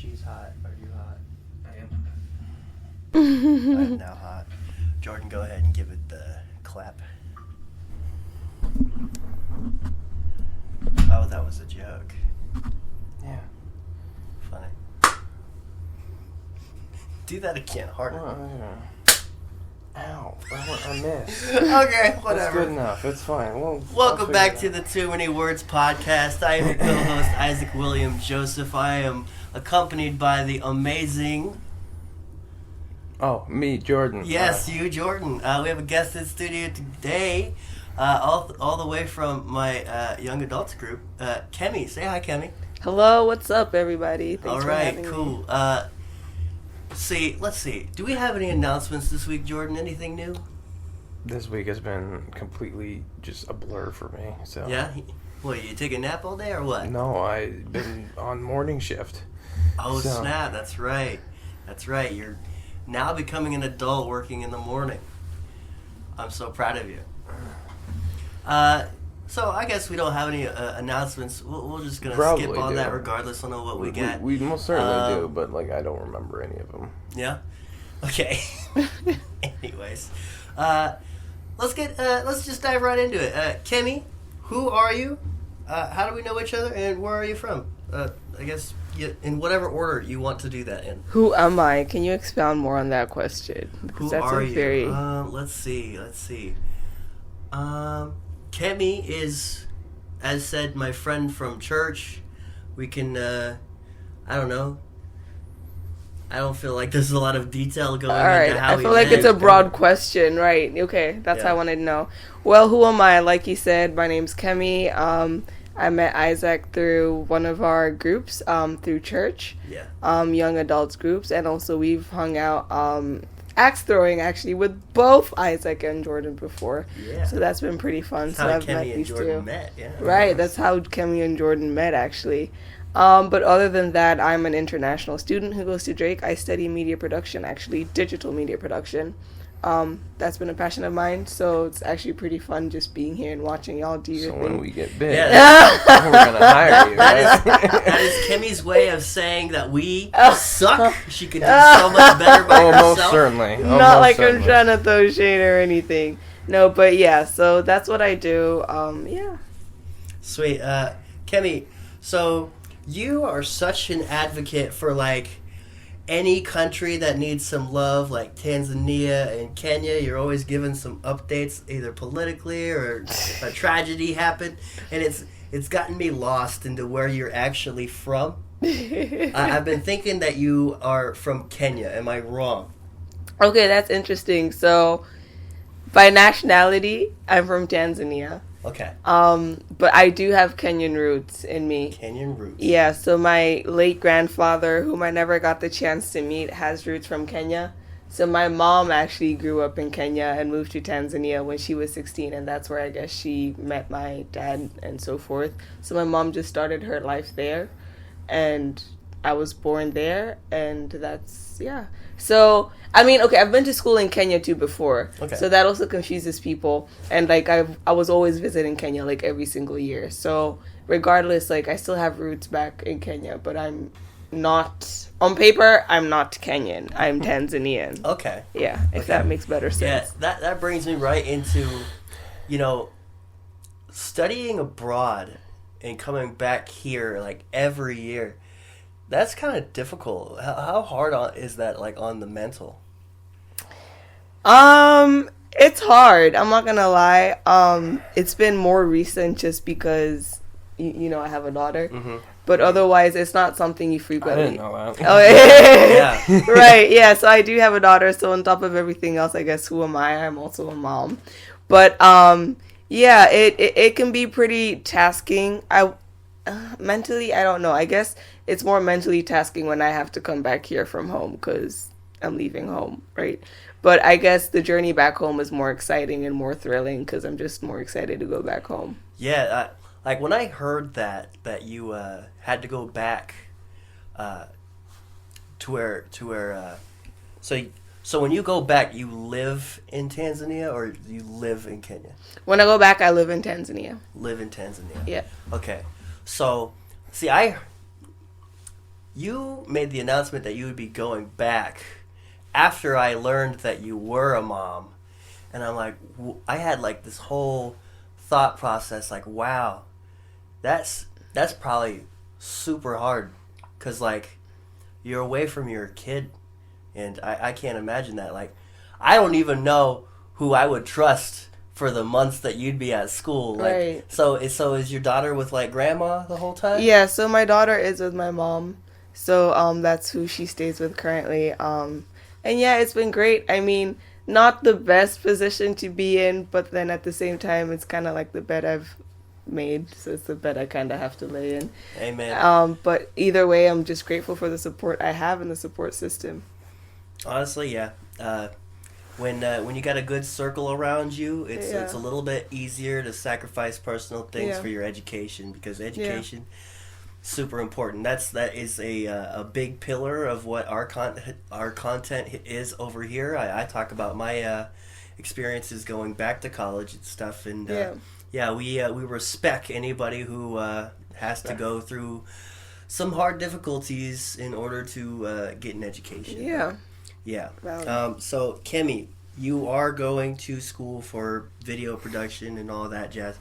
She's hot. Are you hot? I am. I'm now hot. Jordan, go ahead and give it the clap. Oh, that was a joke. Yeah. Funny. Do that again, harder. Ow. I missed. Okay, whatever. That's good enough. It's fine. Welcome back to the Too Many Words podcast. I am your co-host, Isaac William Joseph. I am accompanied by the amazing... Oh, me, Jordan. Yes, you, Jordan. We have a guest in studio today, all the way from my young adults group, Kemi. Say hi, Kemi. Hello, what's up, everybody? Thanks for having cool. me. Let's see. Do we have any announcements this week, Jordan? Anything new? This week has been completely just a blur for me. So yeah. What, you take a nap all day or what? No, I've been on morning shift. Oh, snap! That's right. You're now becoming an adult working in the morning. I'm so proud of you. So I guess we don't have any announcements. We're just gonna skip on that regardless. I don't know what we get. We most certainly do, but I don't remember any of them. Yeah. Okay. Anyways, let's just dive right into it. Kemi, who are you? How do we know each other, and where are you from? I guess in whatever order you want to do that in. Who am I? Can you expound more on that question? Because that's are you? Let's see. Kemi is, as said, my friend from church. We can, I don't know. I don't feel like there's a lot of detail going into how I feel like it's a broad question, right? Okay, that's how I wanted to know. Well, who am I? Like you said, my name's Kemi. I met Isaac through one of our groups, through church, young adults groups, and also we've hung out axe throwing actually with both Isaac and Jordan before. Yeah. So that's been pretty fun. That's how Kemi and Jordan met. Yeah. Right, that's how Kemi and Jordan met actually. But other than that, I'm an international student who goes to Drake. I study media production, actually digital media production. That's been a passion of mine, so it's actually pretty fun just being here and watching y'all do your thing. So when we get big, we're gonna hire you. Right? That is Kemi's way of saying that we suck. She could do so much better by herself. Most certainly. Not like I'm trying to throw shade or anything. No, but yeah, so that's what I do. Yeah. Sweet. Kemi, so you are such an advocate for any country that needs some love, like Tanzania and Kenya. You're always giving some updates, either politically or a tragedy happened, and it's gotten me lost into where you're actually from. I've been thinking that you are from Kenya. Am I wrong? Okay, that's interesting. So, by nationality, I'm from Tanzania. Okay. But I do have Kenyan roots in me. Kenyan roots. Yeah, so my late grandfather, whom I never got the chance to meet, has roots from Kenya. So my mom actually grew up in Kenya and moved to Tanzania when she was 16, and that's where I guess she met my dad and so forth. So my mom just started her life there, and I was born there, and that's, yeah. So, I mean, okay, I've been to school in Kenya too before. Okay. So that also confuses people. And I was always visiting Kenya every single year. So regardless, I still have roots back in Kenya, but I'm not, on paper, I'm not Kenyan. I'm Tanzanian. Okay. Yeah, if that makes better sense. Yeah, that brings me right into, studying abroad and coming back here every year. That's kind of difficult. How hard is that, on the mental? It's hard. I'm not gonna lie. It's been more recent just because, I have a daughter. Mm-hmm. But otherwise, it's not something you frequently... I didn't know that. Oh, yeah. Right, yeah. So I do have a daughter. So on top of everything else, I guess, who am I? I'm also a mom. But, yeah, it can be pretty tasking. Mentally, I don't know. I guess it's more mentally tasking when I have to come back here from home because I'm leaving home, right? But I guess the journey back home is more exciting and more thrilling because I'm just more excited to go back home. Yeah, when I heard that you had to go back to where so when you go back, you live in Tanzania or you live in Kenya? When I go back, I live in Tanzania. Live in Tanzania. Yeah. Okay. So, see, you made the announcement that you would be going back after I learned that you were a mom. And I'm like, I had like this whole thought process like, wow, that's probably super hard. Because like, you're away from your kid. And I can't imagine that. Like, I don't even know who I would trust for the months that you'd be at school. Like, Right. So is your daughter with like grandma the whole time? Yeah, so my daughter is with my mom. So that's who she stays with currently. And yeah, it's been great. I mean, not the best position to be in, but then at the same time, it's kind of like the bed I've made. So it's the bed I kind of have to lay in. Amen. But either way, I'm just grateful for the support I have in the support system. Honestly, yeah. When you got a good circle around you, it's a little bit easier to sacrifice personal things for your education, because education super important. That is a big pillar of what our content is over here. I talk about my experiences going back to college and stuff, and we respect anybody who has to go through some hard difficulties in order to get an education. Yeah. So, Kimmy, you are going to school for video production and all that jazz.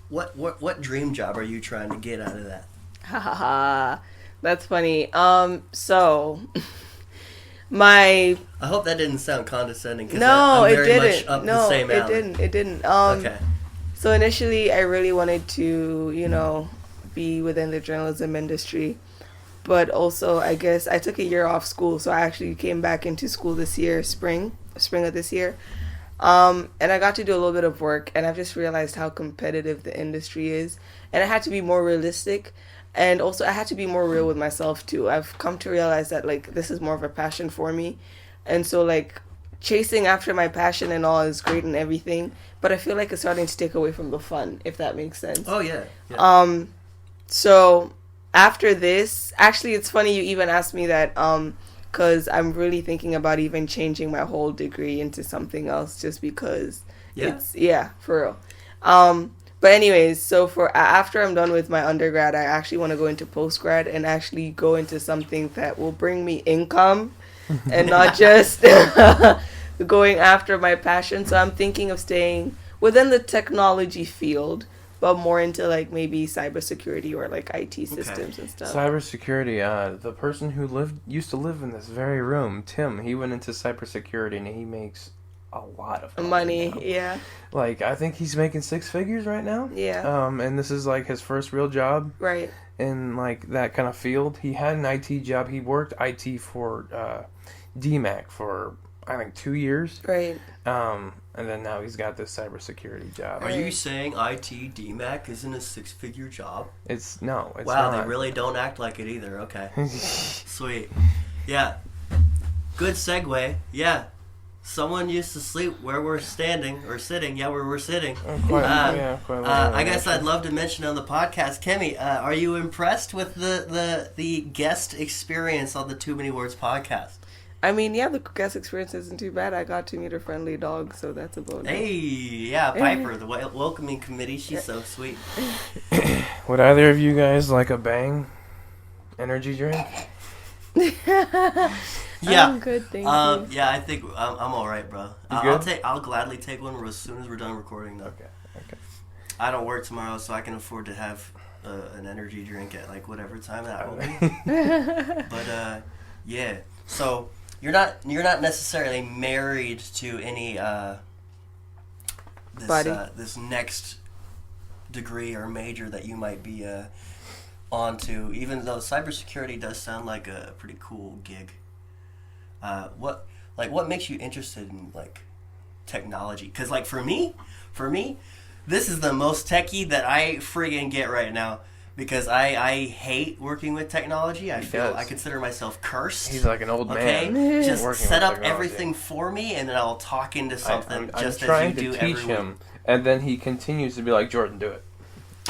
What dream job are you trying to get out of that? Ha ha ha. That's funny. So my I hope that didn't sound condescending. No, I'm it very didn't. Much up No, the same alley. it didn't. Okay. So initially, I really wanted to, be within the journalism industry. But also, I guess I took a year off school, so I actually came back into school this year, spring of this year. And I got to do a little bit of work, and I've just realized how competitive the industry is. And I had to be more realistic, and also I had to be more real with myself too. I've come to realize that like this is more of a passion for me, and so like chasing after my passion and all is great and everything, but I feel like it's starting to take away from the fun, if that makes sense. Oh yeah. So after this, actually, it's funny you even asked me that, because I'm really thinking about even changing my whole degree into something else, just because for real. But anyways, so after I'm done with my undergrad, I actually want to go into postgrad and actually go into something that will bring me income and not just going after my passion. So I'm thinking of staying within the technology field, but more into like maybe cybersecurity or like IT systems and stuff. Cybersecurity. The person who used to live in this very room, Tim, he went into cybersecurity and he makes a lot of money. Yeah. Like I think he's making 6 figures right now. Yeah. And this is like his first real job. Right. In like that kind of field. He had an IT job. He worked IT for DMAC for I think 2 years. Right. And then now he's got this cybersecurity job. Are you saying IT DMAC isn't a 6-figure job? It's wow, not. They really don't act like it either. Okay. Sweet. Yeah. Good segue. Yeah. Someone used to sleep where we're standing or sitting. Yeah, where we're sitting. Quite I guess I'd love to mention on the podcast, Kemi, are you impressed with the guest experience on the Too Many Words podcast? I mean, yeah, the guest experience isn't too bad. I got to meet a friendly dog, so that's a bonus. Hey, yeah, Piper, the welcoming committee. She's so sweet. Would either of you guys like a Bang energy drink? Yeah, I'm good, thank you. Yeah, I think I'm all right, bro. I'll gladly take one as soon as we're done recording, though. Okay. I don't work tomorrow, so I can afford to have an energy drink at like whatever time that will be. But yeah, so you're not necessarily married to any this next degree or major that you might be onto, even though cybersecurity does sound like a pretty cool gig. What makes you interested in like technology? Because like for me, this is the most techie that I friggin' get right now, because I hate working with technology. I consider myself cursed. He's like an old man. Just set up everything for me, and then I'll talk into something just as you do every week. I'm trying to teach him, and then he continues to be like, Jordan, do it.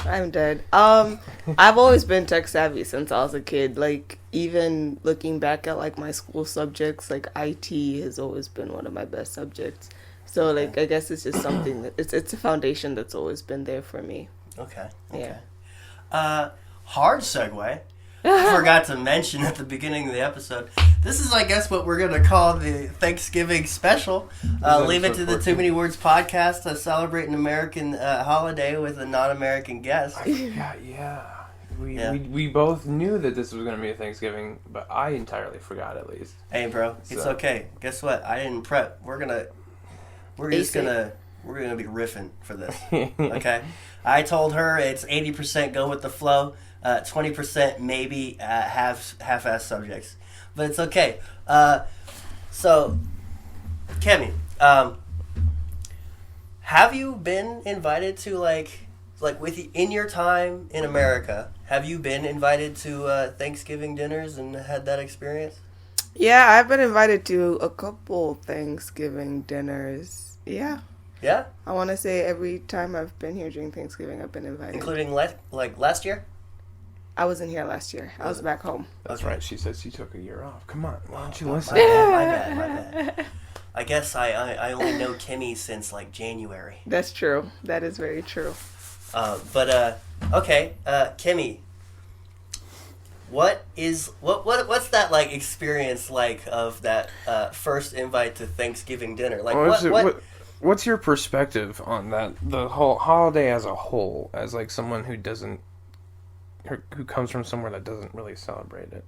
I'm dead. I've always been tech savvy since I was a kid. Like, even looking back at like my school subjects, like IT has always been one of my best subjects. So like, I guess it's just something that it's a foundation that's always been there for me. Okay. Yeah. Hard segue. forgot to mention at the beginning of the episode. This is, I guess, what we're gonna call the Thanksgiving special. Leave it to the Too Many Words podcast to celebrate an American holiday with a non-American guest. We both knew that this was going to be a Thanksgiving, but I entirely forgot at least. Hey, bro, it's okay. Guess what? I didn't prep. We're gonna be riffing for this. Okay. I told her it's 80% go with the flow, 20% maybe half-ass subjects, but it's okay. So, Kemi, have you been invited to like in your time in America? Have you been invited to Thanksgiving dinners and had that experience? Yeah, I've been invited to a couple Thanksgiving dinners. Yeah. Yeah? I want to say every time I've been here during Thanksgiving, I've been invited. Including last year? I wasn't here last year. I was back home. That's right. She said she took a year off. Come on. Why don't you listen? My bad. I guess I only know Kimmy since like January. That's true. That is very true. Okay, Kimmy, what's that like experience like of that first invite to Thanksgiving dinner? Like what's your perspective on that, the whole holiday as a whole, as like someone who comes from somewhere that doesn't really celebrate it?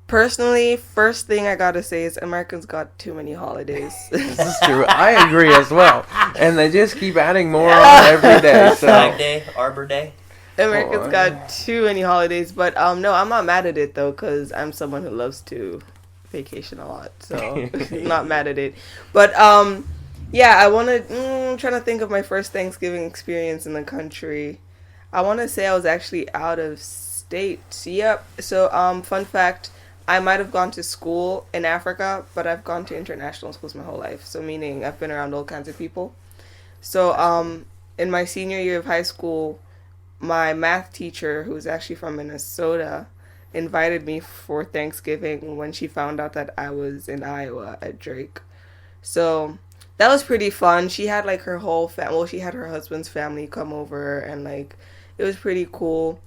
Personally, first thing I gotta say is Americans got too many holidays. This is true. I agree as well. And they just keep adding more on every day. So. Flag Day, Arbor Day. Americans got too many holidays. But no, I'm not mad at it, though, because I'm someone who loves to vacation a lot. So, not mad at it. But, yeah, I'm trying to think of my first Thanksgiving experience in the country. I want to say I was actually out of state. Yep. So, fun fact. I might have gone to school in Africa, but I've gone to international schools my whole life. So meaning I've been around all kinds of people. So in my senior year of high school, my math teacher, who's actually from Minnesota, invited me for Thanksgiving when she found out that I was in Iowa at Drake. So that was pretty fun. She had like her whole she had her husband's family come over, and like it was pretty cool.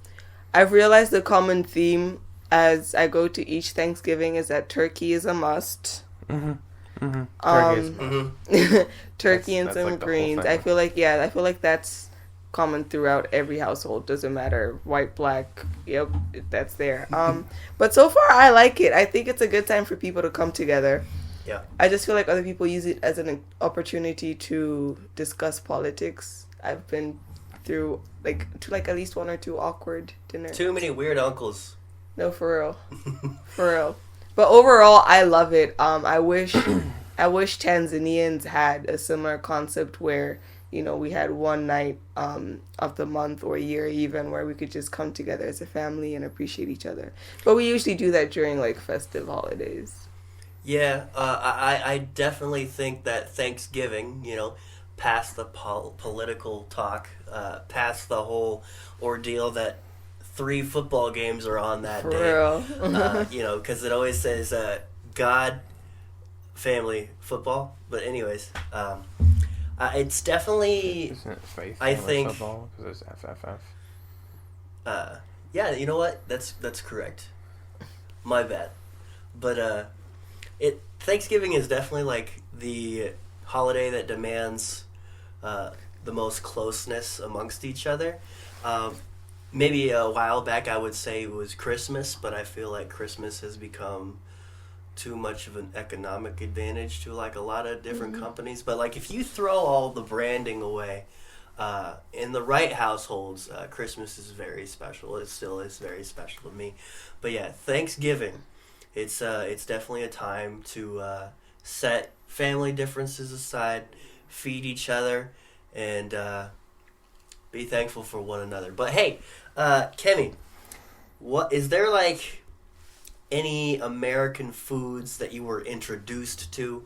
I've realized the common theme as I go to each Thanksgiving is that turkey is a must. Mm-hmm. Mm-hmm. Turkey and some like greens. I feel like that's common throughout every household. Doesn't matter, white, black. Yep, that's there. But so far I like it. I think it's a good time for people to come together. Yeah. I just feel like other people use it as an opportunity to discuss politics. I've been through at least one or two awkward dinners. Too many weird uncles. No, for real. For real. But overall, I love it. I wish Tanzanians had a similar concept where, you know, we had one night of the month or year even where we could just come together as a family and appreciate each other. But we usually do that during, like, festive holidays. Yeah, I definitely think that Thanksgiving, you know, past the political talk, past the whole ordeal that 3 football games are on that day. For real. You know, because it always says God, family, football. But anyways, it's definitely. Isn't it faith? I think football because it's FFF. Yeah, you know what? That's correct. My bad. But Thanksgiving is definitely like the holiday that demands the most closeness amongst each other. Maybe a while back I would say it was Christmas, but I feel like Christmas has become too much of an economic advantage to like a lot of different companies. But like if you throw all the branding away, in the right households, Christmas is very special. It still is very special to me. But yeah, Thanksgiving, it's definitely a time to set family differences aside, feed each other, and be thankful for one another. But hey, Kemi, what is there like any American foods that you were introduced to?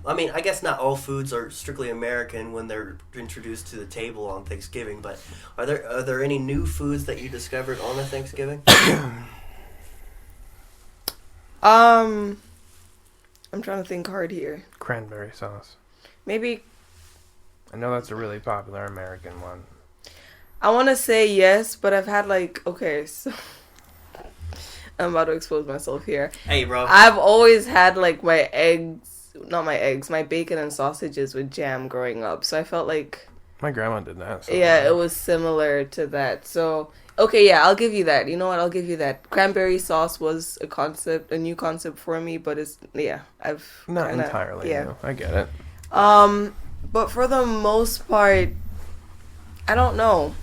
I mean, I guess not all foods are strictly American when they're introduced to the table on Thanksgiving, but are there any new foods that you discovered on a Thanksgiving? I'm trying to think hard here. Cranberry sauce. Maybe. I know that's a really popular American one. I want to say yes, but I've had like, okay, so I'm about to expose myself here. Hey, bro. I've always had like my bacon and sausages with jam growing up. So I felt like, My grandma did that. So yeah, it was similar to that. So, okay, yeah, I'll give you that. You know what? I'll give you that. Cranberry sauce was a new concept for me, but I've not kinda, entirely. yeah. No, I get it. But for the most part, I don't know.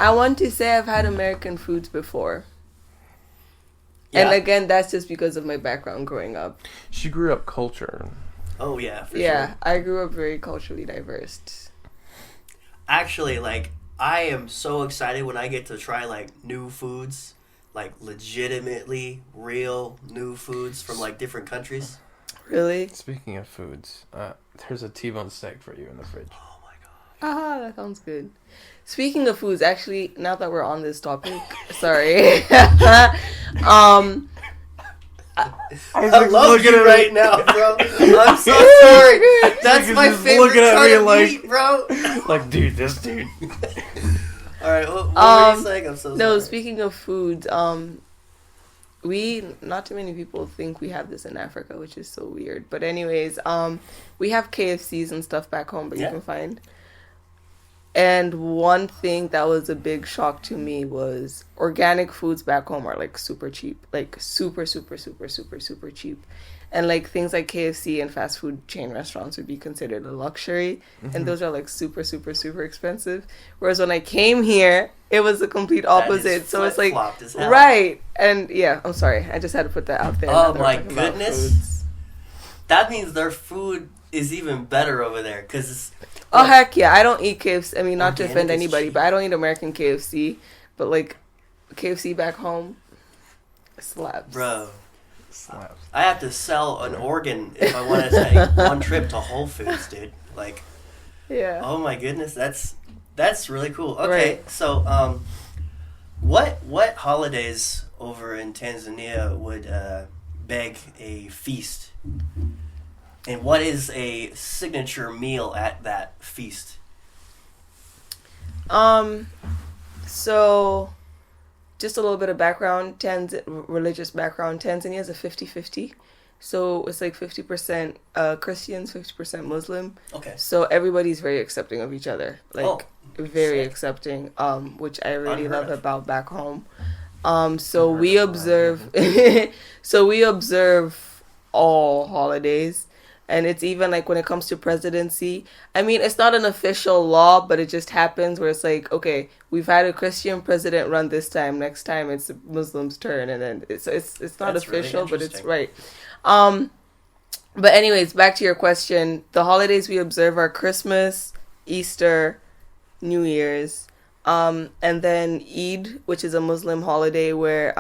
I want to say I've had American foods before. Yeah. And again, that's just because of my background growing up. She grew up cultured. Oh, yeah, for Yeah, sure. I grew up very culturally diverse. Actually, like, I am so excited when I get to try, like, new foods. Like, legitimately real new foods from, like, different countries. Really? Speaking of foods, there's a T-bone steak for you in the fridge. Oh, my God. Ah, that sounds good. Speaking of foods, actually, now that we're on this topic, sorry. I love you right now, bro. I'm so sorry. That's my just favorite looking at kind me of like- meat, bro. Like, dude, this dude. All right, what were you saying? I'm so sorry. No, speaking of foods, not too many people think we have this in Africa, which is so weird. But anyways, we have KFCs and stuff back home, but Yeah. you can find. And one thing that was a big shock to me was organic foods back home are like super cheap, like super, super, super, super, super cheap. And like things like KFC and fast food chain restaurants would be considered a luxury. And those are like super, super, super expensive. Whereas when I came here, it was the complete That is opposite. So it's like, flip-flopped as hell. right. And yeah, I'm sorry. I just had to put that out there. Oh, now that we're my talking about goodness. foods. That means their food is even better over there, because Oh, heck yeah. I don't eat KFC. I mean, not to Organic offend is anybody, cheap. but I don't eat American KFC. But like, KFC back home slaps. bro, Slaps. I have to sell an organ if I want to take one trip to Whole Foods, dude. Like, Yeah. oh my goodness, that's really cool. Okay, Right. so what holidays over in Tanzania would beg a feast, and what is a signature meal at that feast? So just a little bit of background, religious background. Tanzania is a 50-50. So it's like 50% Christians, 50% Muslim. Okay. So everybody's very accepting of each other. Like Oh, very sick. accepting, which I really Unheard love of. about back home. So Unheard we of, observe so we observe all holidays. And it's even like when it comes to presidency, I mean, it's not an official law, but it just happens where it's like, okay, we've had a Christian president run this time. Next time it's the Muslims' turn, and then it's not That's really official, but it's interesting. right. But anyways, back to your question. The holidays we observe are Christmas, Easter, New Year's, and then Eid, which is a Muslim holiday where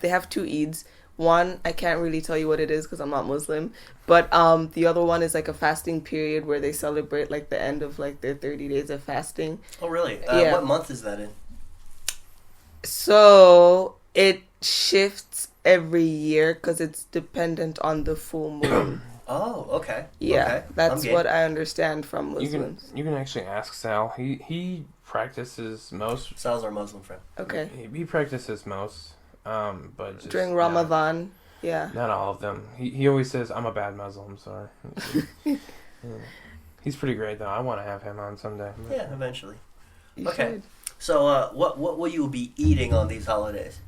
they have two Eids. One, I can't really tell you what it is because I'm not Muslim, but the other one is like a fasting period where they celebrate like the end of like their 30 days of fasting. Oh, really? Yeah. What month is that in? So it shifts every year because it's dependent on the full moon. Oh, okay. Yeah, Okay. that's I'm game. what I understand from You can Muslims. you can actually ask Sal. He practices most. Sal's our Muslim friend. Okay. He practices most. But just During not- Ramadan, yeah. Not all of them. He always says I'm a bad Muslim. Sorry. Yeah. He's pretty great though. I want to have him on someday. Yeah, eventually. You Okay. should. So, what will you be eating on these holidays?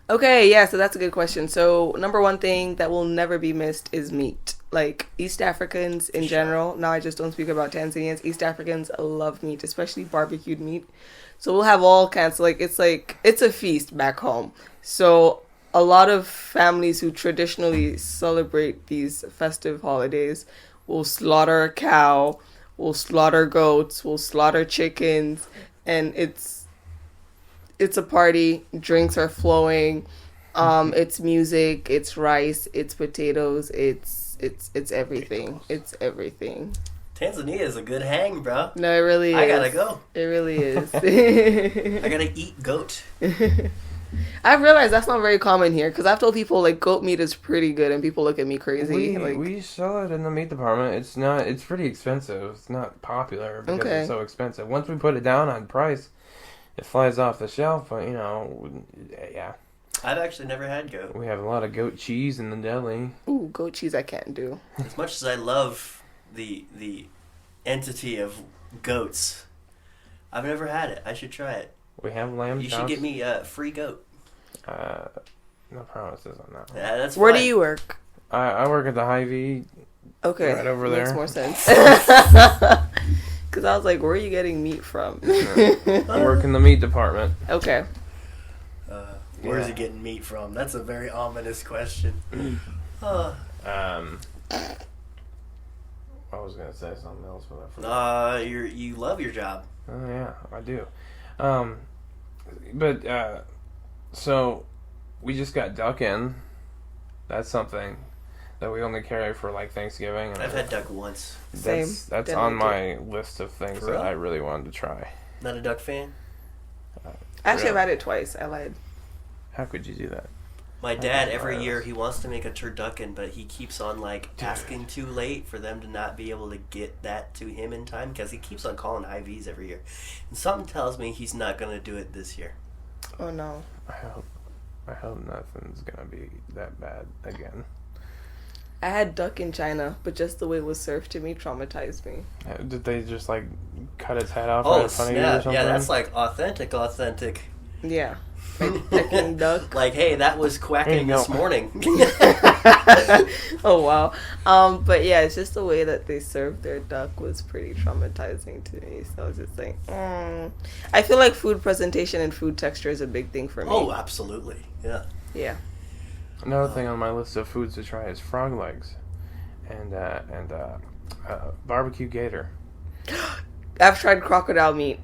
Okay, yeah, so that's a good question. So, number one thing that will never be missed is meat. Like, East Africans in Sure. general, now I just don't speak about Tanzanians, East Africans love meat, especially barbecued meat. So, we'll have all kinds, it's a feast back home. So, a lot of families who traditionally celebrate these festive holidays will slaughter a cow, will slaughter goats, will slaughter chickens, and it's a party. Drinks are flowing. It's music. It's rice. It's potatoes. It's everything. It's everything. Tanzania is a good hang, bro. No, it really is. I gotta go. It really is. I gotta eat goat. I've realized that's not very common here because I've told people like goat meat is pretty good and people look at me crazy. We sell it in the meat department. It's pretty expensive. It's not popular because Okay. it's so expensive. Once we put it down on price, It flies off the shelf, but yeah. I've actually never had goat. We have a lot of goat cheese in the deli. Ooh, goat cheese I can't do. As much as I love the entity of goats, I've never had it. I should try it. We have lamb You chops. should get me free goat. No promises on that one. Yeah, that's Where fine. do you work? I work at the Hy-Vee. Okay. Right over Makes there. more sense. Because I was like, where are you getting meat from? I work in the meat department. Okay. Where's Yeah. he getting meat from? That's a very ominous question. I was gonna say something else, but I forgot. You love your job. Oh yeah, I do. So we just got duck in. That's something that we only carry for like Thanksgiving. And I've had duck once. that's Didn't on like my list of things For that real? I really wanted to try. Not a duck fan. Actually, I've Really? had it twice. I lied. How could you do that? My dad every Wow. year he wants to make a turducken, but he keeps on like asking too late for them to not be able to get that to him in time because he keeps on calling IVs every year, and something tells me he's not gonna do it this year. Oh, no. I hope nothing's gonna be that bad again. I had duck in China, but just the way it was served to me traumatized me. Did they just like cut its head off Oh right in front of you or snap! something? Yeah, that's like authentic. Yeah. Like Peking duck. Like, hey, that was There quacking you this go. morning. Oh, wow. But yeah, it's just the way that they served their duck was pretty traumatizing to me. So I was just like, I feel like food presentation and food texture is a big thing for me. Oh, absolutely. Yeah. Yeah. Another thing on my list of foods to try is frog legs, and barbecue gator. I've tried crocodile meat.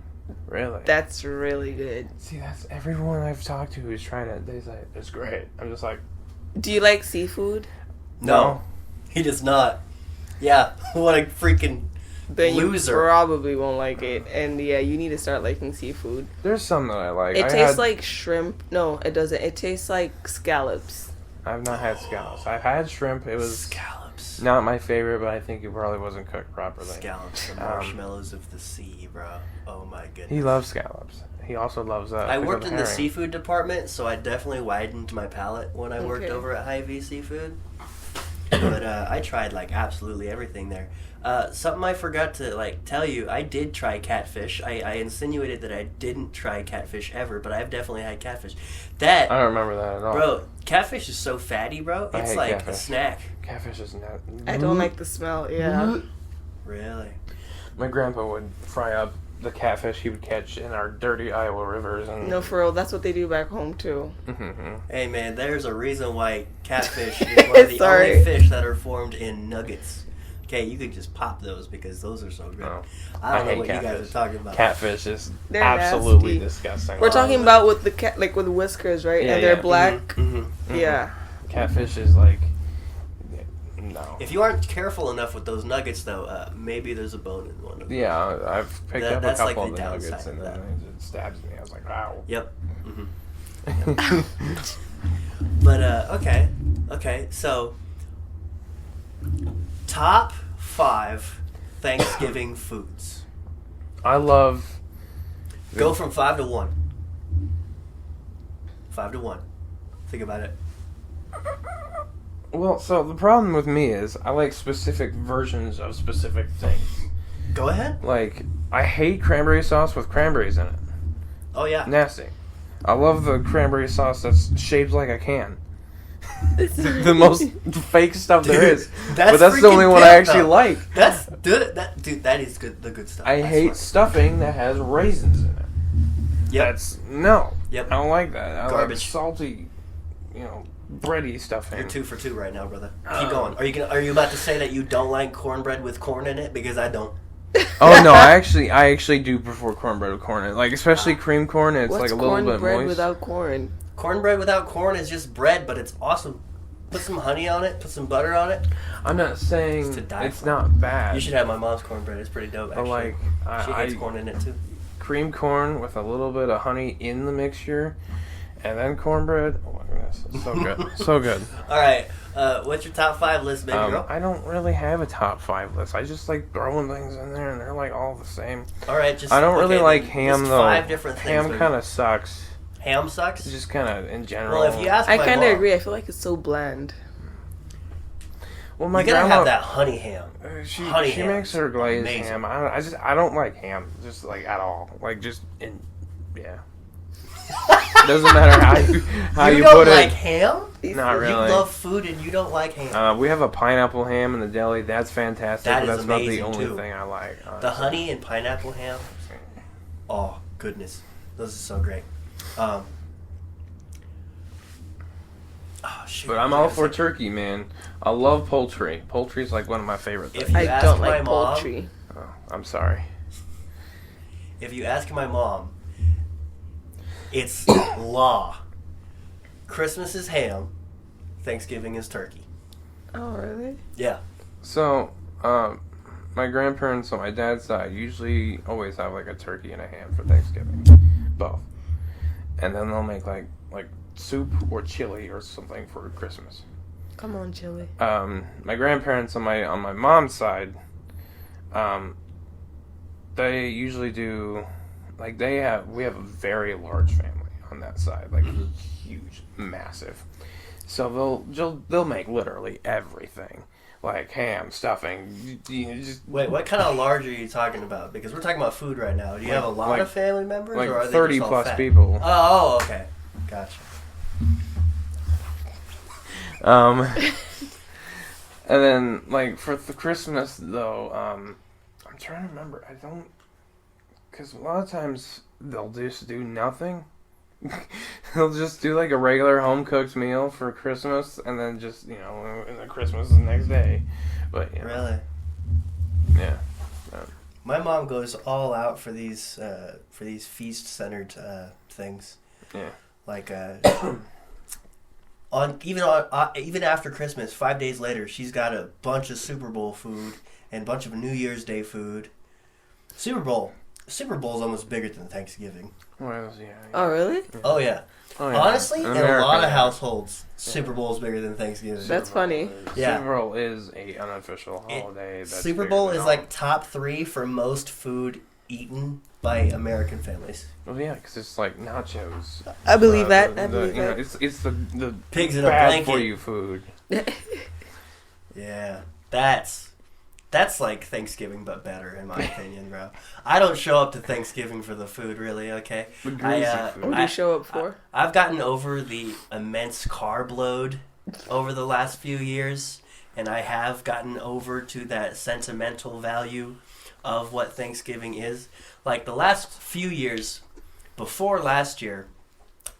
Really? That's really good. See, that's everyone I've talked to who's trying it. They say it's great. I'm just like, Do you like seafood? No, he does not. Yeah, what a freaking Then loser. you probably won't like it. And yeah, you need to start liking seafood. There's some that I like. It I tastes had- like shrimp. No, it doesn't. It tastes like scallops. I've not had scallops. I've had shrimp. It was Scallops. not my favorite, but I think it probably wasn't cooked properly. Scallops, the marshmallows of the sea, bro. Oh my goodness. He loves scallops. He also loves I pickled worked in the herring. seafood department, so I definitely widened my palate when I worked Okay. over at Hy-Vee Seafood. But I tried like absolutely everything there. Something I forgot to like tell you, I did try catfish. I insinuated that I didn't try catfish ever, but I've definitely had catfish. I don't remember that at all. Bro, catfish is so fatty, bro. I It's hate like a catfish. snack. Catfish is not. I don't like the smell. Yeah. Really? My grandpa would fry up the catfish he would catch in our dirty Iowa rivers, and No, for real. That's what they do back home too. Hey man, there's a reason why catfish is one of the Sorry. only fish that are formed in nuggets. Okay, you could just pop those because those are so good. Oh. I don't know hate what you catfish. guys are talking about. Catfish is They're absolutely nasty. disgusting. We're talking man. about with the cat, like with whiskers, right? Yeah, And they're yeah. black. Mm-hmm. Yeah. Catfish is like no. If you aren't careful enough with those nuggets, though, maybe there's a bone in one of them. Yeah, I've picked That- up a that's like couple the of the nuggets, downside and of then it stabs me. I was like, wow. Yep. Mm-hmm. But okay. So, top 5 Thanksgiving foods. I love. Go from 5 to 1. 5 to 1. Think about it. Well, so the problem with me is I like specific versions of specific things. Go ahead. Like, I hate cranberry sauce with cranberries in it. Oh yeah. Nasty. I love the cranberry sauce that's shaped like a can. The most fake stuff there Dude, is. that's But that's the freaking only one I pimp, actually though. like. That is good. The good stuff. I That's hate smart. stuffing that has raisins in it. Yep. That's no. Yep. I don't like that. I like Garbage. salty, bready stuffing. You're 2 for 2 right now, brother. Oh. Keep going. Are you about to say that you don't like cornbread with corn in it? Because I don't. Oh no, I actually do prefer cornbread with corn in it. Like especially cream corn. It's What's like a little bit cornbread moist. without corn? Cornbread without corn is just bread, but it's awesome. Put some honey on it. Put some butter on it. I'm not saying It's to die it's for. not bad. You should have my mom's cornbread. It's pretty dope, But actually. like She I hates corn in it too. cream corn with a little bit of honey in the mixture, And then cornbread. Oh my goodness, it's so good, so good. All right. What's your top 5 list, baby girl? I don't really have a top 5 list. I just like throwing things in there, and they're like all the same. All right. Just I don't really like then, ham just though. 5 different things. Ham kind of sucks. Ham sucks. Just kind of in general. Well, if you ask I my kind of mom, agree. I feel like it's so bland. Well, my you gotta grandma have that honey ham. She Honey she ham makes is her glazed amazing. ham. I don't like ham just like at all. Like just in yeah. Doesn't matter how you don't put like it. ham? Not You really. love food and you don't like ham. We have a pineapple ham in the deli. That's fantastic. That but is that's not the amazing, only too. thing I like. The honestly. honey and pineapple ham. Oh goodness, those are so great. Oh shoot. But I'm all for turkey, man. I love poultry. Poultry's like one of my favorite things. If you I ask don't my like mom- poultry. Oh, I'm sorry. If you ask my mom, it's law. Christmas is ham, Thanksgiving is turkey. Oh, really? Yeah. So, my grandparents on my dad's side usually always have like a turkey and a ham for Thanksgiving, both, and then they'll make like soup or chili or something for Christmas. Come on, chili. My grandparents on my mom's side, they usually do like we have a very large family on that side, like huge, massive. So they'll make literally everything. Like ham, stuffing, just Wait, what kind of large are you talking about? Because we're talking about food right now. Do you have a lot like- of family members, like or are they 30 just all plus fat? people. Oh, okay, gotcha. And then like for the Christmas though, I'm trying to remember. Because a lot of times they'll just do nothing. They'll just do like a regular home cooked meal for Christmas, and then just and then Christmas is the next day. But Really? yeah. My mom goes all out for these feast centered things. Yeah. Like even after Christmas, 5 days later, she's got a bunch of Super Bowl food and a bunch of New Year's Day food. Super Bowl's almost bigger than Thanksgiving. Well, yeah. Oh, really? Oh yeah. Oh, yeah. Honestly, in a America, lot of yeah. households, Super Bowl's bigger than Thanksgiving. That's funny. Yeah. Super Bowl is a unofficial holiday. That's Super bigger Bowl than is all. like top 3 for most food eaten by American families. Well, yeah, because it's like nachos. I believe that. The- I believe you know, that. it's the Pigs in a bad blanket. for you food. Yeah, that's like Thanksgiving but better in my opinion, bro. I don't show up to Thanksgiving for the food, really. Okay, The greasy food. What do you show up for? I've gotten over the immense carb load over the last few years, and I have gotten over to that sentimental value of what Thanksgiving is. Like the last few years, before last year,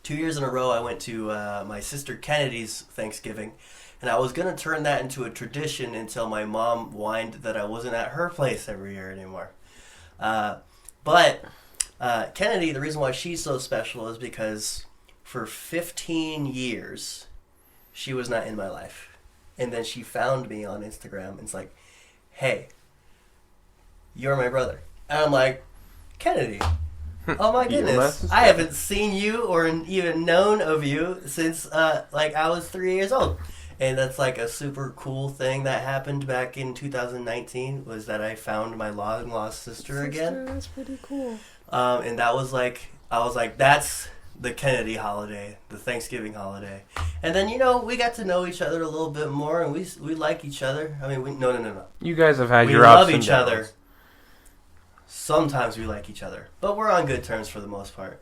2 years in a row, I went to my sister Kennedy's Thanksgiving. And I was going to turn that into a tradition until my mom whined that I wasn't at her place every year anymore. But Kennedy, the reason why she's so special is because for 15 years, she was not in my life. And then she found me on Instagram and it's like, hey, you're my brother. And I'm like, Kennedy, oh my You goodness. messed I up. haven't seen you or even known of you since like I was 3 years old. And that's like a super cool thing that happened back in 2019 was that I found my long lost sister again. That's pretty cool. And that was like, I was like, that's the Kennedy holiday, the Thanksgiving holiday. And then, we got to know each other a little bit more and we like each other. I mean, no. You guys have had We your ups love and each downs. other. Sometimes we like each other, but we're on good terms for the most part.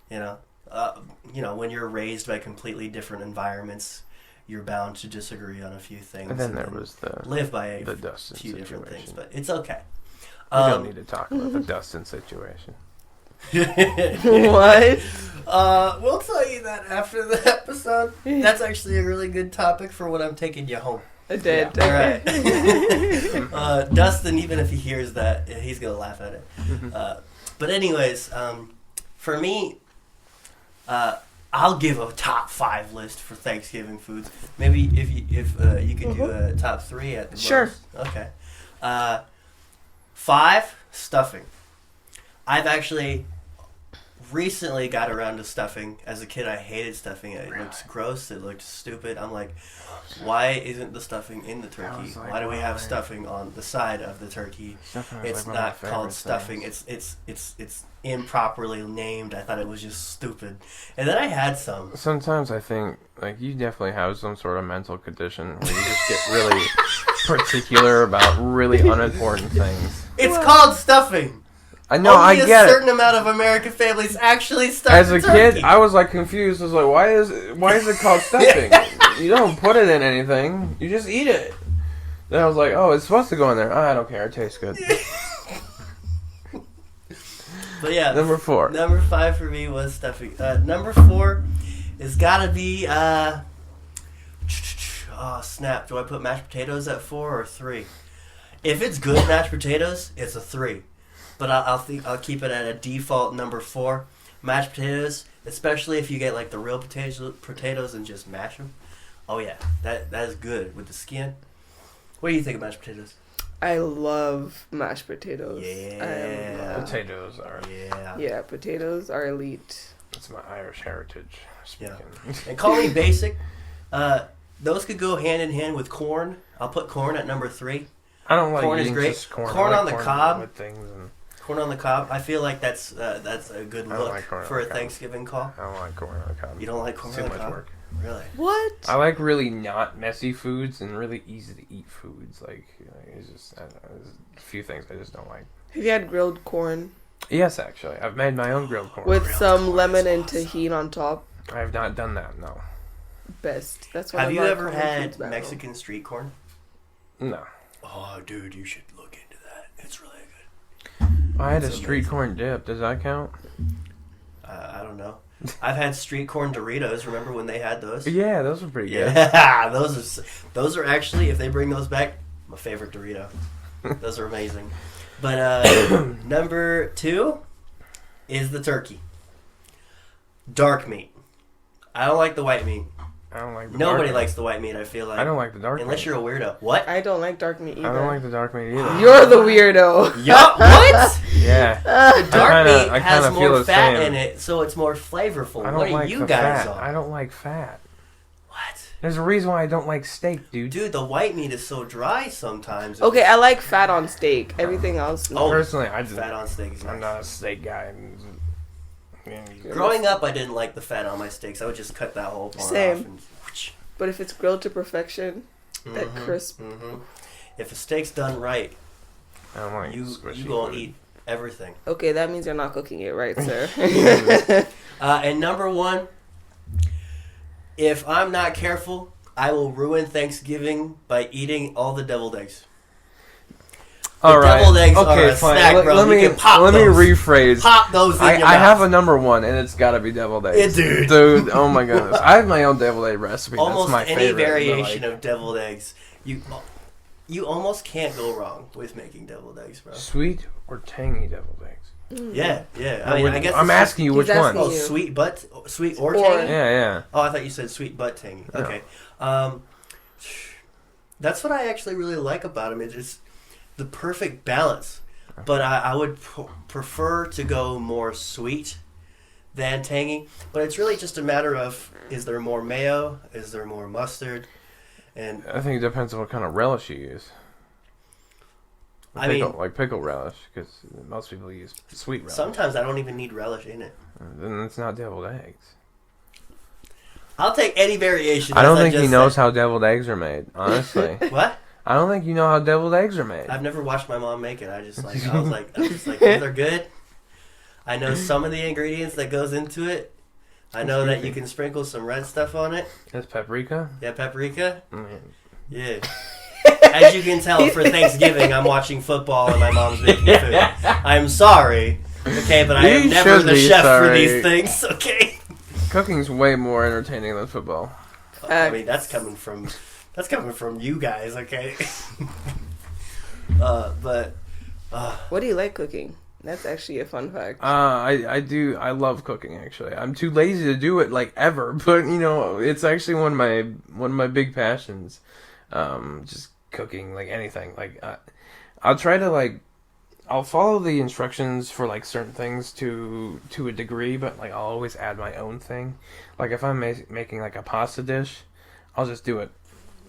When you're raised by completely different environments, you're bound to disagree on a few things. And then there was live by the a Dustin few different situation. things, but it's okay. We don't need to talk about the Dustin situation. What? We'll tell you that after the episode. That's actually a really good topic for when I'm taking you home. I did. All right. Dustin, even if he hears that, he's gonna laugh at it. But anyways, for me, I'll give a top 5 list for Thanksgiving foods. Maybe if you could do a top 3 at the Sure. most. Okay. 5, stuffing. I've actually recently got around to stuffing. As a kid, I hated stuffing. It looked gross. It looked stupid. I'm like, why isn't the stuffing in the turkey? like, Why do we have why? stuffing on the side of the turkey? Stuffing is It's like one of my not called favorite stuffing. things. It's improperly named. I thought it was just stupid. And then I had some. Sometimes I think, like, you definitely have some sort of mental condition where you just get really particular about really unimportant things. It's called stuffing. I know, Only I get a certain it. amount of American families actually stuff As the a turkey. kid, I was like confused. I was like, why is it called stuffing? You don't put it in anything. You just eat it. Then I was like, oh, it's supposed to go in there. I don't care. It tastes good. But yeah, Number 4. Number 5 for me was stuffing. Number 4 is gotta be oh snap! Do I put mashed potatoes at 4 or 3? If it's good mashed potatoes, it's a 3. But I'll keep it at a default number 4. Mashed potatoes, especially if you get like the real potatoes and just mash them. Oh yeah, that is good with the skin. What do you think of mashed potatoes? I love mashed potatoes. Yeah. Potatoes are. Yeah, potatoes are elite. It's my Irish heritage. Speaking. And call me basic. Those could go hand in hand with corn. I'll put corn at number 3. I don't like Corn is eating great. just corn. Corn I like on the corn cob. with things and Corn on the cob. I feel like that's a good I don't look like corn on for a the cob. Thanksgiving call. I don't like corn on the cob. You don't like corn It's too on the much cob? work. Really? What? I like really not messy foods and really easy to eat foods. Like it's just I don't know, there's a few things I just don't like. Have you had grilled corn Yes, actually, I've made my own grilled corn. with Grilled some corn lemon is and awesome. tahini on top? I have not done that. No, Best. That's what Have you ever common had foods battle. Mexican street corn? no. Oh, dude, you should look into that. It's really good. I had a It's street amazing. corn dip. Does that count? I don't know. I've had street corn Doritos. Remember when they had those? Yeah, those were pretty good. Yeah, those are actually, if they bring those back, my favorite Dorito. Those are amazing. But number 2 is the turkey. Dark meat. I don't like the white meat. I don't like the Nobody dark likes the white meat, I feel like. meat. I don't like the dark Unless meat. you're a weirdo. What? I don't like dark meat either. I don't like the dark meat either. You're the weirdo. Yup, what? Yeah. The dark kinda- meat I has kinda feel more the fat same. in it, so it's more flavorful. I don't What are like you the guys fat. on? I don't like fat. What? There's a reason why I don't like steak, dude. Dude, the white meat is so dry sometimes. Okay, I like fat on steak. Everything else, no. Oh, Personally, I just Fat on steak is I'm nice. not a steak guy. Growing up, I didn't like the fat on my steaks. I would just cut that whole part Same. off. And, But if it's grilled to perfection, that crisp. If a steak's done right, I don't like you squishy gonna food. eat everything. Okay, that means you're not cooking it right, sir. And number 1, if I'm not careful, I will ruin Thanksgiving by eating all the deviled eggs. All right. deviled eggs okay, are a fine. snack, bro. Let You me can pop let me those. rephrase. Pop those in your I mouth. have a number 1, and it's got to be deviled eggs. Dude. Dude, oh my goodness. I have my own deviled egg recipe. Almost That's my any favorite. variation but, like, of deviled eggs. You almost can't go wrong with making deviled eggs, bro. sweet or tangy deviled eggs. Yeah. I guess I'm it's asking you He's which asking one. Oh, you. sweet or Or- tangy? Yeah. Oh, I thought you said sweet but tangy. No. Okay. That's what I actually really like about them. It's the perfect balance. But I would prefer to go more sweet than tangy. But it's really just a matter of, is there more mayo? Is there more mustard? And I think it depends on what kind of relish you use. I mean- like pickle relish, because most people use sweet relish. sometimes I don't even need relish in it. Then it's not deviled eggs. I'll take any variation. I don't as think he just knows said. how deviled eggs are made, honestly. What? I don't think you know how deviled eggs are made. I've never watched my mom make it. I was like, these are good. I know some of the ingredients that goes into it. I know that you can sprinkle some red stuff on it. That's paprika? Yeah, paprika. Mm. Yeah. As you can tell, for Thanksgiving, I'm watching football and my mom's making food. I'm sorry, okay, but I am You never should the be chef for sorry. these things, okay? Cooking's way more entertaining than football. I mean, that's coming from you guys, okay? What do you like cooking? That's actually a fun fact. I do. I love cooking. Actually, I'm too lazy to do it like ever. But it's actually one of my big passions. Just cooking, like anything. Like I'll try to I'll follow the instructions for like certain things to a degree, but like I'll always add my own thing. Like if I'm making like a pasta dish, I'll just do it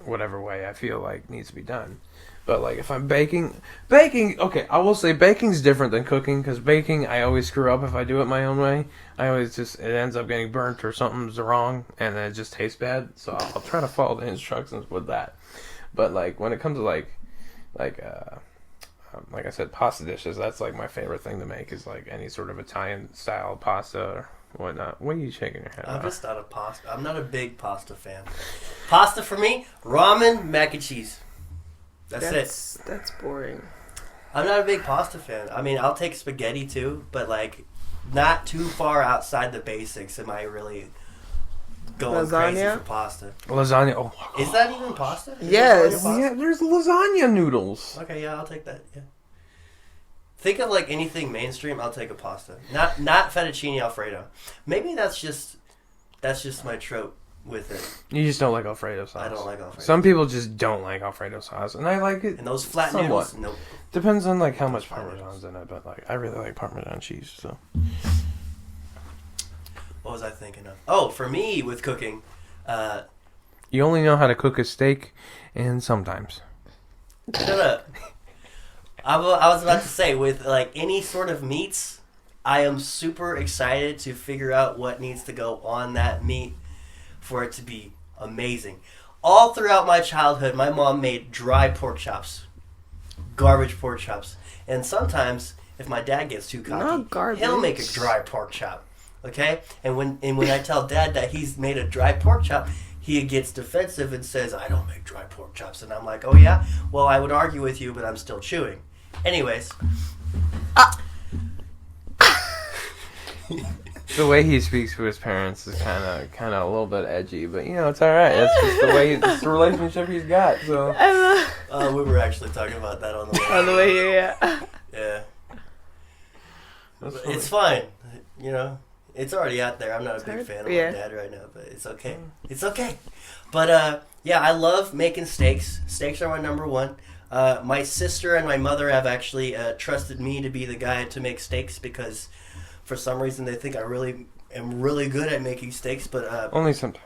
whatever way I feel like needs to be done. But like if I'm baking, okay, I will say baking's different than cooking, because baking I always screw up if I do it my own way. I always it ends up getting burnt or something's wrong, and then it just tastes bad. So I'll try to follow the instructions with that. But like when it comes to like I said, pasta dishes, that's like my favorite thing to make, is like any sort of Italian style pasta or whatnot. What are you shaking your head I'm about? just not a pasta. I'm not a big pasta fan. Pasta for me, ramen, mac and cheese. That's it. That's boring. I'm not a big pasta fan. I mean, I'll take spaghetti too, but like not too far outside the basics am I really going crazy for pasta. Lasagna. Oh my God. Is that even pasta? Yes. Pasta? Yeah, there's lasagna noodles. Okay, yeah, I'll take that. Yeah. Think of like anything mainstream, I'll take a pasta. Not fettuccine Alfredo. Maybe that's just my trope with it. You just don't like Alfredo sauce. I don't like Alfredo. Some people just don't like Alfredo sauce, and I like it. And those flat somewhat. noodles, nope. Depends on like how much Parmesan's in it, but like I really like Parmesan cheese. So What was I thinking of? Oh, for me with cooking, you only know how to cook a steak, and sometimes. shut up. I was about to say, with like any sort of meats, I am super excited to figure out what needs to go on that meat for it to be amazing. All throughout my childhood, my mom made dry pork chops, garbage pork chops, and sometimes if my dad gets too cocky, he'll make a dry pork chop. Okay, and when I tell Dad that he's made a dry pork chop, he gets defensive and says, "I don't make dry pork chops," and I'm like, "Oh yeah, well I would argue with you, but I'm still chewing." Anyways. The way he speaks to his parents is kind of a little bit edgy, but you know it's all right. That's just the way it's the relationship he's got. So We were actually talking about that on the way. On the way here, yeah. Yeah. It's fine. You know, it's already out there. I'm not a big fan of my dad right now, but it's okay. It's okay. But yeah, I love making steaks. Steaks are my number one. My sister and my mother have actually trusted me to be the guy to make steaks because for some reason they think I really am really good at making steaks, but only sometimes.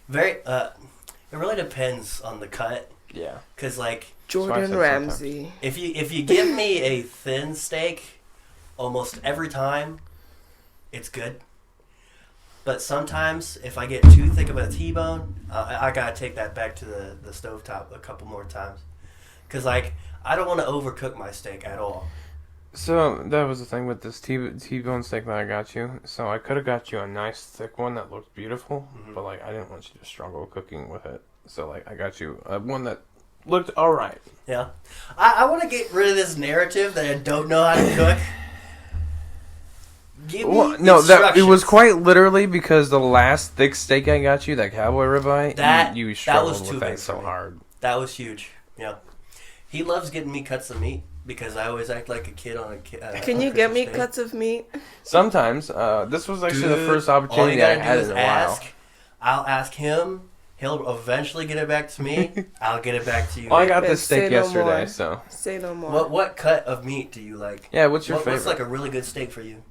It really depends on the cut. Yeah. Cause like Jordan Ramsay. if you give me a thin steak, almost every time, it's good. But sometimes if I get too thick of a T-bone, I gotta take that back to the stovetop a couple more times. Cause like I don't want to overcook my steak at all. So that was the thing with this T-bone steak that I got you. So I could have got you a nice thick one that looked beautiful, but like I didn't want you to struggle cooking with it. So like I got you one that looked all right. Yeah, I want to get rid of this narrative that I don't know how to cook. Give me it was quite literally because the last thick steak I got you, that cowboy ribeye, you struggled with that so hard. That was huge. Yeah, he loves getting me cuts of meat. Because I always act like a kid on a Can you get me cuts of meat? Sometimes. This was actually the first opportunity I had in a while. I'll ask him. He'll eventually get it back to me. I'll get it back to you. Well, I got this steak yesterday, so. Say no more. What cut of meat do you like? Yeah, what's your favorite? What's like a really good steak for you?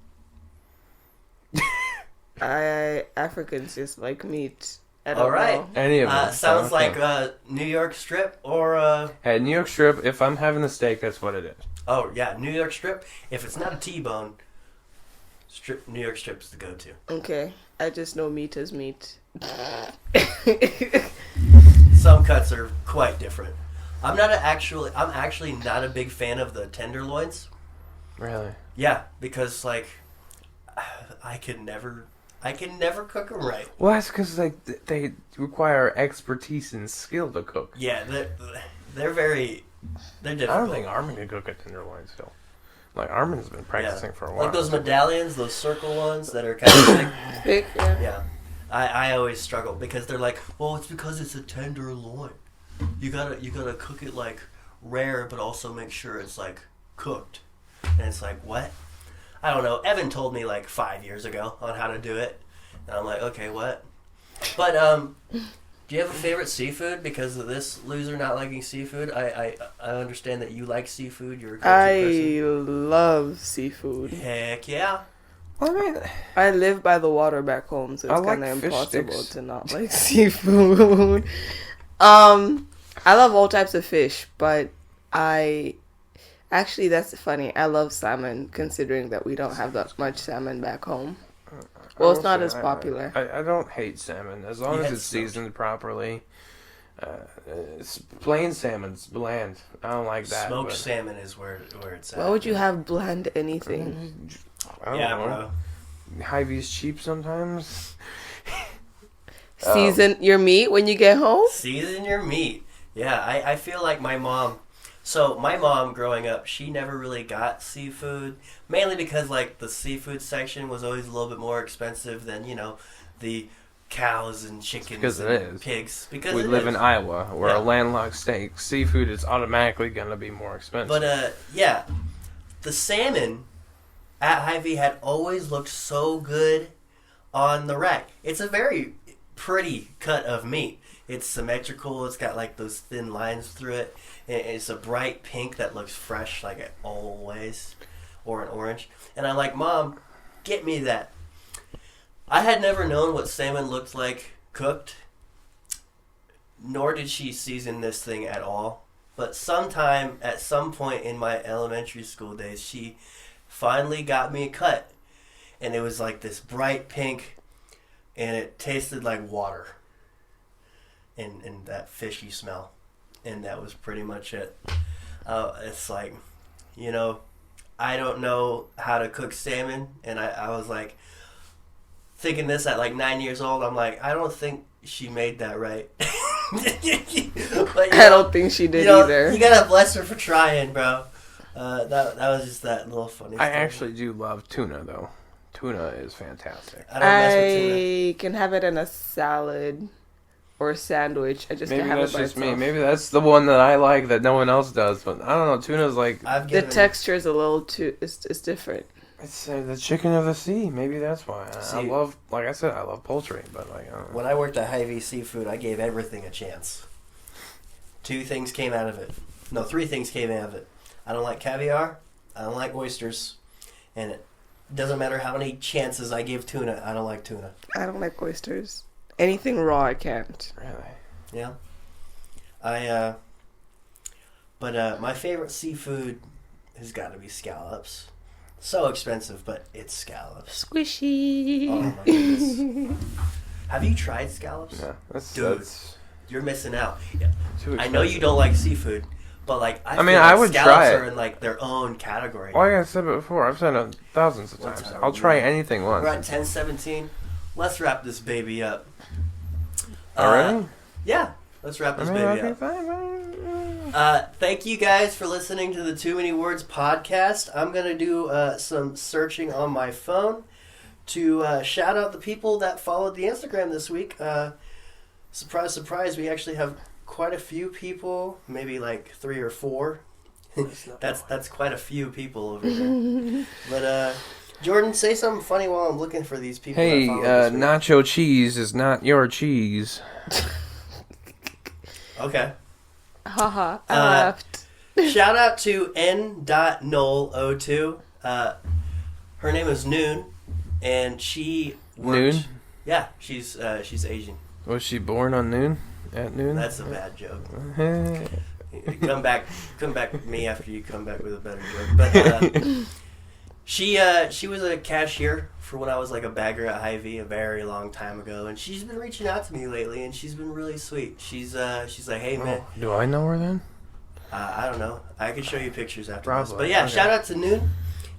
Africans just like meat. All right. Any of them. Sounds like New York strip or... Hey, New York strip, if I'm having a steak, that's what it is. Oh, yeah, New York strip. If it's not a T-bone, New York strip's the go-to. Okay. I just know meat is meat. Some cuts are quite different. I'm actually not a big fan of the tenderloins. Really? Yeah, because, like, I can never cook them right. Well, that's because they require expertise and skill to cook. Yeah, they're difficult. I don't think Armin can cook a tenderloin still. Like, Armin's been practicing for a while. Like those medallions, those circle ones that are kind of big. Yeah. I always struggle because they're like, well, it's because it's a tenderloin. You gotta cook it, like, rare, but also make sure it's, like, cooked. And it's like, what? I don't know. Evan told me like 5 years ago on how to do it. And I'm like, okay, what? But Do you have a favorite seafood because of this loser not liking seafood? I understand that you like seafood. You're a go-to person. love seafood. Heck yeah. I mean, I live by the water back home, so I it's like kind of fish impossible sticks. to not like seafood. I love all types of fish, but actually, that's funny. I love salmon, considering that we don't have that much salmon back home. Well, it's not as popular. I don't hate salmon as long You as had it's smoked. seasoned properly. Plain salmon's bland. I don't like that. Smoked but salmon is where it's at. Why would you have bland anything? I don't Yeah, know. bro. Hy-Vee's cheap sometimes. Season your meat when you get home? Season your meat. Yeah, I feel like my mom. So my mom, growing up, she never really got seafood, mainly because like the seafood section was always a little bit more expensive than the cows and chickens Because it and is. pigs. Because We it live is. in Iowa. We're Yeah. a landlocked state. Seafood is automatically going to be more expensive. But yeah, the salmon at Hy-Vee had always looked so good on the rack. It's a very pretty cut of meat. It's symmetrical. It's got like those thin lines through it. And it's a bright pink that looks fresh, like it always, or an orange. And I'm like, Mom, get me that. I had never known what salmon looked like cooked, nor did she season this thing at all. But sometime, at some point in my elementary school days, she finally got me a cut. And it was like this bright pink, and it tasted like water. And that fishy smell. And that was pretty much it. It's like, I don't know how to cook salmon. And I was like, thinking this at like 9 years old. I'm like, I don't think she made that right. But, I don't think she did either. You gotta bless her for trying, bro. That was just that little funny I story. actually do love tuna, though. Tuna is fantastic. I don't mess with tuna. I can have it in a salad or a sandwich. I just Maybe can't have that's it by just me. itself. Maybe that's the one that I like that no one else does. But I don't know. Tuna's like I've The given, texture is a little too. It's different. it's the chicken of the sea. Maybe that's why. I See- love, like I said, I love poultry. But like, I don't know. When I worked at Hy-Vee Seafood, I gave everything a chance. 2 things came out of it. No, 3 things came out of it. I don't like caviar. I don't like oysters. And it doesn't matter how many chances I give tuna, I don't like tuna. I don't like oysters. Anything raw, I can't. Really. Yeah. But my favorite seafood has got to be scallops. So expensive, but it's scallops. Squishy. Oh my goodness. Have you tried scallops? Yeah, that's Dude. that's You're missing out. Yeah. too expensive. I know you don't like seafood, but like I mean, feel I like would scallops try it. are in like their own category. Like I said before, I've said it thousands of What's times. up, I'll try man? anything once. We're at 10:17. Let's wrap this baby up. Already? Yeah, let's wrap this baby okay, up. fine. Thank you guys for listening to the Too Many Words podcast. I'm going to do some searching on my phone to shout out the people that followed the Instagram this week. Surprise, surprise, we actually have quite a few people, maybe like 3 or 4. That's quite a few people over there. But Jordan, say something funny while I'm looking for these people. Hey, that followed this week. nacho cheese is not your cheese. Okay. Haha, I Uh, laughed. Shout out to N.Knoll02. Her name is Noon, and she worked, Noon? Yeah, she's Asian. Was she born on noon? At noon? That's a bad joke. Come back with me after you come back with a better joke. But she was a cashier for when I was like a bagger at Hy-Vee a very long time ago, and she's been reaching out to me lately, and she's been really sweet. She's like, hey man. Oh, do I know her then? I don't know. I could show you pictures after this. Probably, But yeah, okay. shout out to Noon.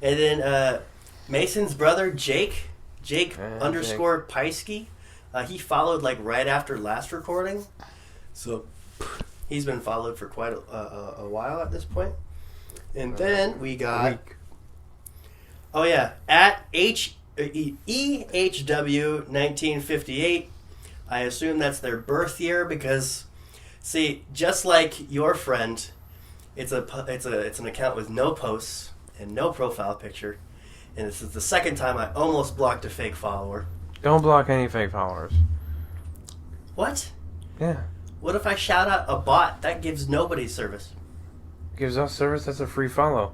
And then Mason's brother, Jake underscore Piesky. He followed like right after last recording. So he's been followed for quite a while at this point. And then we got... Oh yeah, at EHW1958. I assume that's their birth year because... See, just like your friend, it's an account with no posts and no profile picture, and this is the second time I almost blocked a fake follower. Don't block any fake followers. What? Yeah. What if I shout out a bot that gives nobody service? Gives us service, that's a free follow.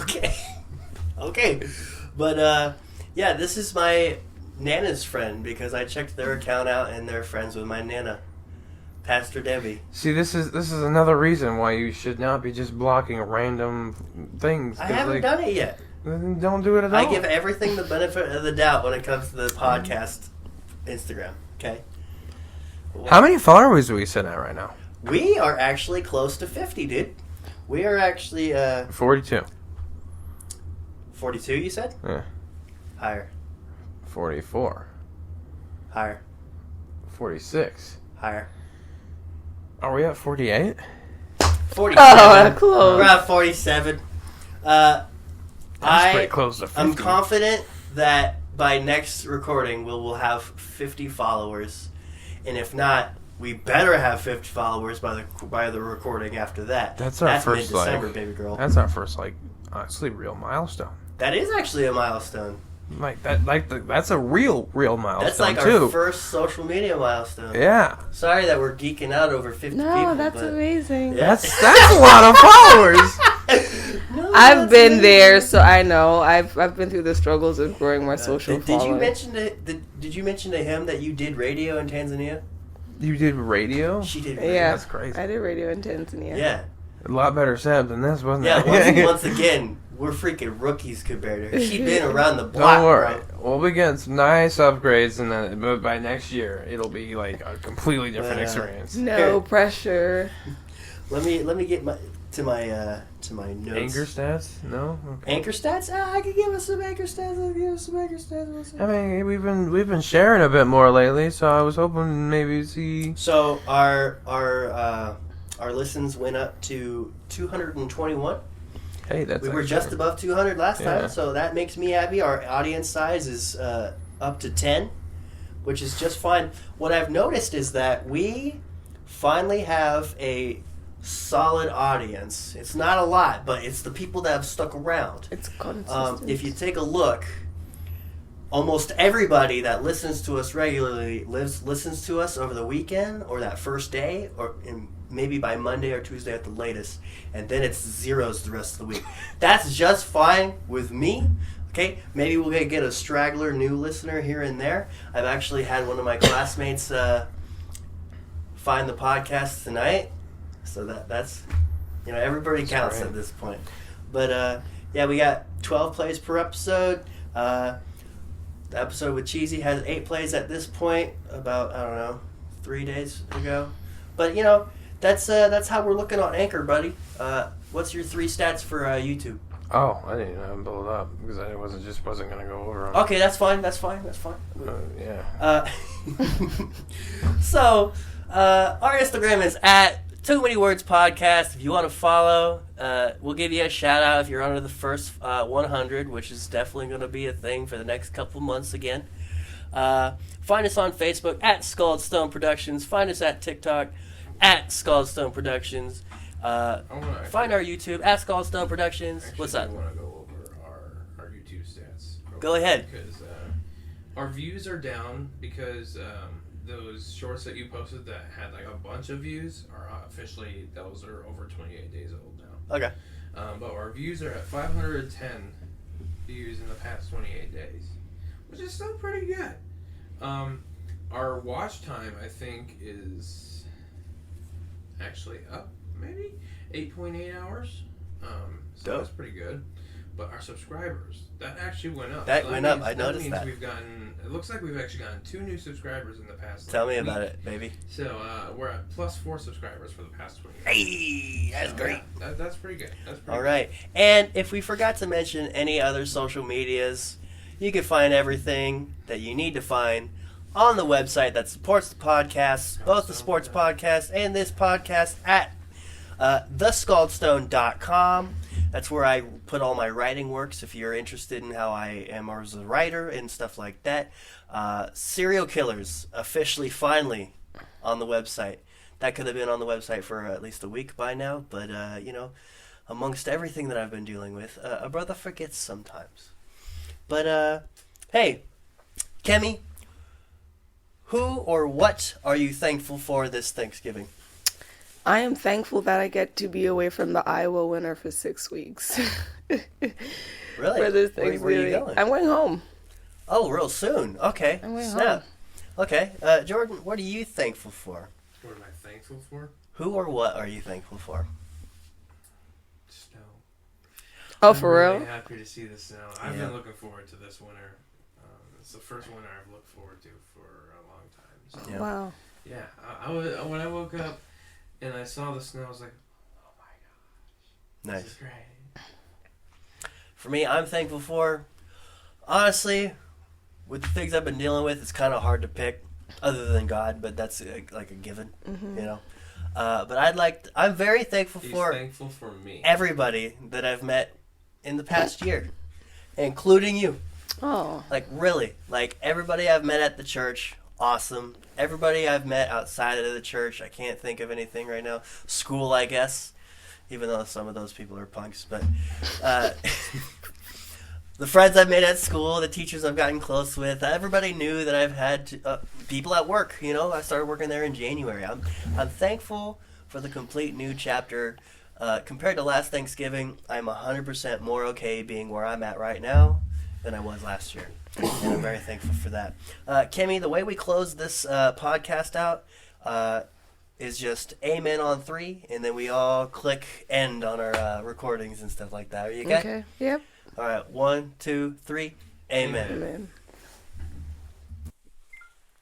Okay. Okay. But, yeah, this is my Nana's friend because I checked their account out and they're friends with my Nana, Pastor Debbie. See, this is another reason why you should not be just blocking random things. I haven't done it yet. Don't do it at all. I give everything the benefit of the doubt when it comes to the podcast Instagram, okay? How many followers are we sitting at right now? We are actually close to 50, dude. We are actually 42. 42, you said? Yeah. Higher. 44. Higher. 46. Higher. Are we at 48? 47. Oh, close. We're at 47. That's pretty close to 50. I'm confident that by next recording we'll have 50 followers. And if not, we better have 50 followers by the recording after that. That's our first mid-December, like, baby girl. That's our first honestly real milestone. That is actually a milestone. That's a real milestone. That's like too. our first social media milestone. Yeah. Sorry that we're geeking out over 50 people. No, that's but amazing. Yeah. That's a lot of followers. No, I've that's been amazing. there, so I know. I've been through the struggles of growing my social Did following. you mention did you mention to him that you did radio in Tanzania? You did radio? She did radio. Yeah, That's crazy. I did radio in Tanzania. Yeah. A lot better setup than this, wasn't Yeah, it? once again, we're freaking rookies compared to her. She'd been around the block, Don't worry. bro. We'll be getting some nice upgrades, and then but by next year, it'll be like a completely different experience. No pressure. Let me get to my notes. Anchor stats? No. Okay. Anchor stats? I could give us some anchor stats. I mean, we've been sharing a bit more lately, so I was hoping maybe see. So our listens went up to 221. Hey, that's We were actually- just above 200 last Yeah. time, so that makes me happy. Our audience size is up to 10, which is just fine. What I've noticed is that we finally have a solid audience. It's not a lot, but it's the people that have stuck around. It's consistent. If you take a look, almost everybody that listens to us regularly listens to us over the weekend or that first day, or maybe by Monday or Tuesday at the latest, and then it's zeros the rest of the week. That's just fine with me. Okay, maybe we'll get a straggler new listener here and there. I've actually had one of my classmates find the podcast tonight, so that's everybody counts great. at this point. But yeah, we got 12 plays per episode. The episode with Cheesy has 8 plays at this point. About 3 days ago. But that's how we're looking on Anchor, buddy. What's your 3 stats for YouTube? Oh, I didn't even have them build up because I wasn't gonna go over them. Okay, that's fine. Yeah. So, our Instagram is at Too Many Words Podcast. If you want to follow, we'll give you a shout out if you're under the first 100, which is definitely going to be a thing for the next couple months again. Find us on Facebook at Scalded Stone Productions. Find us at TikTok at Scalded Stone Productions. Find our YouTube at Scalded Stone Productions. What's up? I want to go over our YouTube stats. Go ahead. Because our views are down because those shorts that you posted that had like a bunch of views are officially, those are over 28 days old now. Okay. But our views are at 510 views in the past 28 days, which is still pretty good. Our watch time, I think, is actually up maybe 8.8 hours. So that's pretty good. But our subscribers, that actually went up. That So went up. means- I noticed means that. It looks like we've actually gotten 2 new subscribers in the past. Tell me week. about it, baby. So we're at plus 4 subscribers for the past 20 days. Hey, that's great. Yeah, that's pretty good. All right. And if we forgot to mention any other social medias, you can find everything that you need to find on the website that supports the podcast, both the sports podcast and this podcast, at thescaldstone.com. That's where I put all my writing works if you're interested in how I am as a writer and stuff like that. Serial Killers, officially, finally, on the website. That could have been on the website for at least a week by now, but, amongst everything that I've been dealing with, a brother forgets sometimes. But, hey, Kemi, who or what are you thankful for this Thanksgiving? I am thankful that I get to be away from the Iowa winter for 6 weeks. Really? For this Where are you Thanksgiving. going? I'm going home. Oh, real soon. Okay. I'm going Snap. home. Okay. Jordan, what are you thankful for? What am I thankful for? Who or what are you thankful for? Snow. Oh, I'm for really real? happy to see the snow. I've Yeah. been looking forward to this winter. It's the first winter I've looked forward to for a long time. So, Yeah. Wow. yeah, when I woke up and I saw the snow, I was like, oh my gosh, Nice. this is great. For me, I'm thankful for, honestly, with the things I've been dealing with, it's kind of hard to pick, other than God, but that's like a given, you know. But I'm very thankful He's for thankful for me. everybody that I've met in the past year, including you. Oh. Like, really, like everybody I've met at the church, awesome. Everybody I've met outside of the church, I can't think of anything right now. School, I guess, even though some of those people are punks, but the friends I've made at school, the teachers I've gotten close with, everybody knew that I've had people at work. You know, I started working there in January. I'm thankful for the complete new chapter. Compared to last Thanksgiving, I'm 100% more okay being where I'm at right now than I was last year. And I'm very thankful for that. Kimmy, the way we close this podcast out is just amen on 3, and then we all click end on our recordings and stuff like that. Are you okay? Okay. Yep. All right, 1, 2, 3. Amen. Amen.